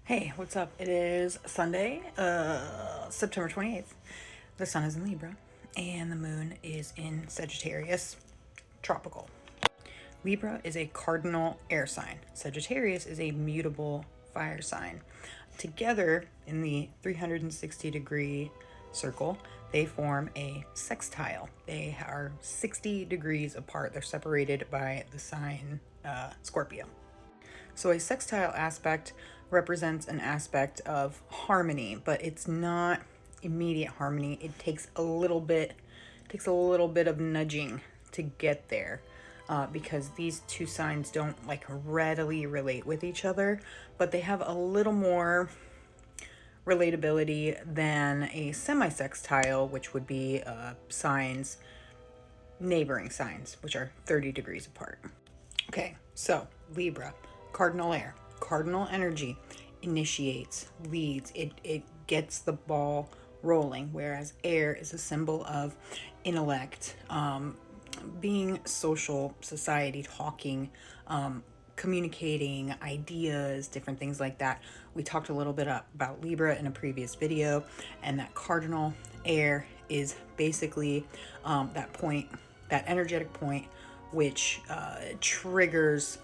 Hey, what's up? It is Sunday, September 28th. The sun is in Libra and the moon is in Sagittarius, tropical. Libra is a cardinal air sign. Sagittarius is a mutable fire sign. Together in the 360-degree circle, they form a sextile. They are 60 degrees apart. They're separated by the sign Scorpio. So a sextile aspect represents an aspect of harmony, but it's not immediate harmony. It takes a little bit of nudging to get there. Because these two signs don't like readily relate with each other, but they have a little more relatability than a semi-sextile, which would be neighboring signs, which are 30 degrees apart. Okay, so Libra, cardinal air, cardinal energy initiates, leads, it gets the ball rolling, whereas air is a symbol of intellect, being social, society, talking, communicating ideas, different things like that. We talked a little bit about Libra in a previous video, and that cardinal air is basically that point, that energetic point, which triggers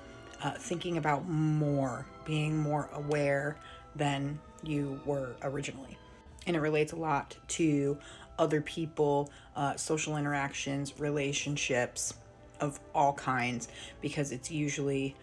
thinking about more, being more aware than you were originally. And it relates a lot to other people, social interactions, relationships of all kinds, because it's usually,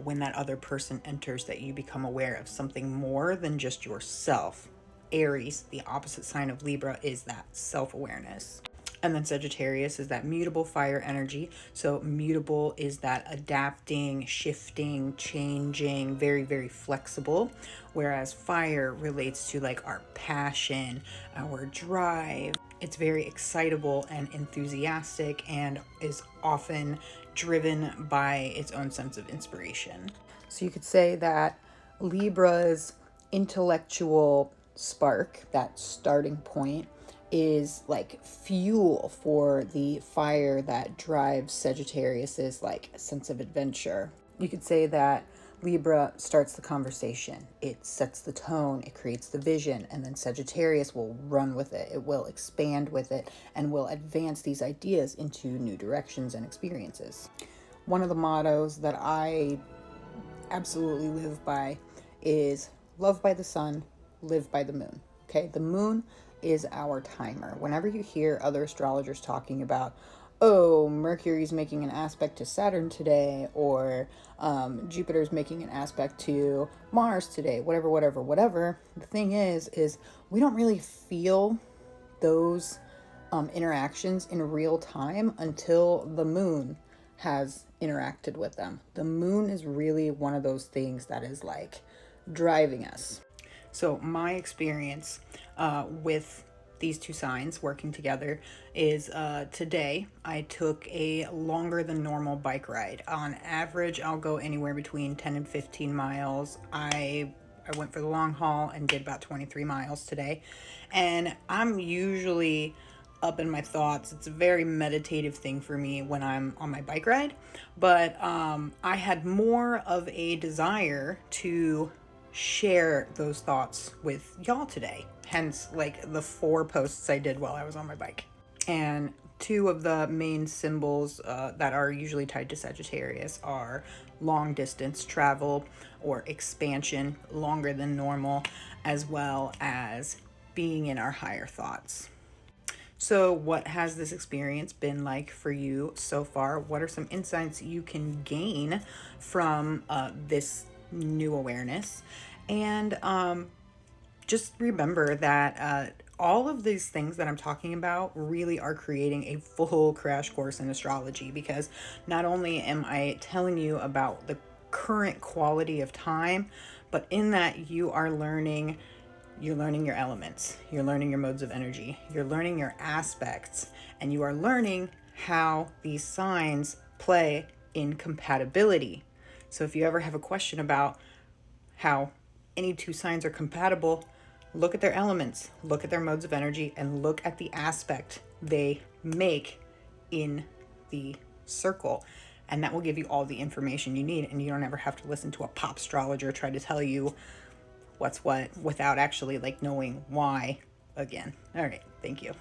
when that other person enters that you become aware of something more than just yourself. Aries, the opposite sign of Libra, is that self-awareness. And then Sagittarius is that mutable fire energy. So mutable is that adapting, shifting, changing, very, very flexible. Whereas fire relates to like our passion, our drive. It's very excitable and enthusiastic and is often driven by its own sense of inspiration. So you could say that Libra's intellectual spark, that starting point, is like fuel for the fire that drives Sagittarius's like sense of adventure. You could say that Libra starts the conversation. It sets the tone, it creates the vision, and then Sagittarius will run with it. It will expand with it and will advance these ideas into new directions and experiences. One of the mottos that I absolutely live by is love by the sun, live by the moon. Okay, the moon is our timer. Whenever you hear other astrologers talking about, oh, Mercury's making an aspect to Saturn today, or Jupiter's making an aspect to Mars today, whatever. The thing is we don't really feel those interactions in real time until the moon has interacted with them. The moon is really one of those things that is like driving us. So my experience with these two signs working together is today I took a longer than normal bike ride. On average, I'll go anywhere between 10 and 15 miles. I went for the long haul and did about 23 miles today. And I'm usually up in my thoughts. It's a very meditative thing for me when I'm on my bike ride. But I had more of a desire to share those thoughts with y'all today. Hence, like the 4 posts I did while I was on my bike. And 2 of the main symbols that are usually tied to Sagittarius are long distance travel or expansion, longer than normal, as well as being in our higher thoughts. So what has this experience been like for you so far? What are some insights you can gain from this new awareness? And just remember that all of these things that I'm talking about really are creating a full crash course in astrology, because not only am I telling you about the current quality of time, but in that you're learning your elements, you're learning your modes of energy, you're learning your aspects, and you are learning how these signs play in compatibility. So if you ever have a question about how any 2 signs are compatible, look at their elements, look at their modes of energy, and look at the aspect they make in the circle. And that will give you all the information you need, and you don't ever have to listen to a pop astrologer try to tell you what's what without actually like knowing why again. All right. Thank you.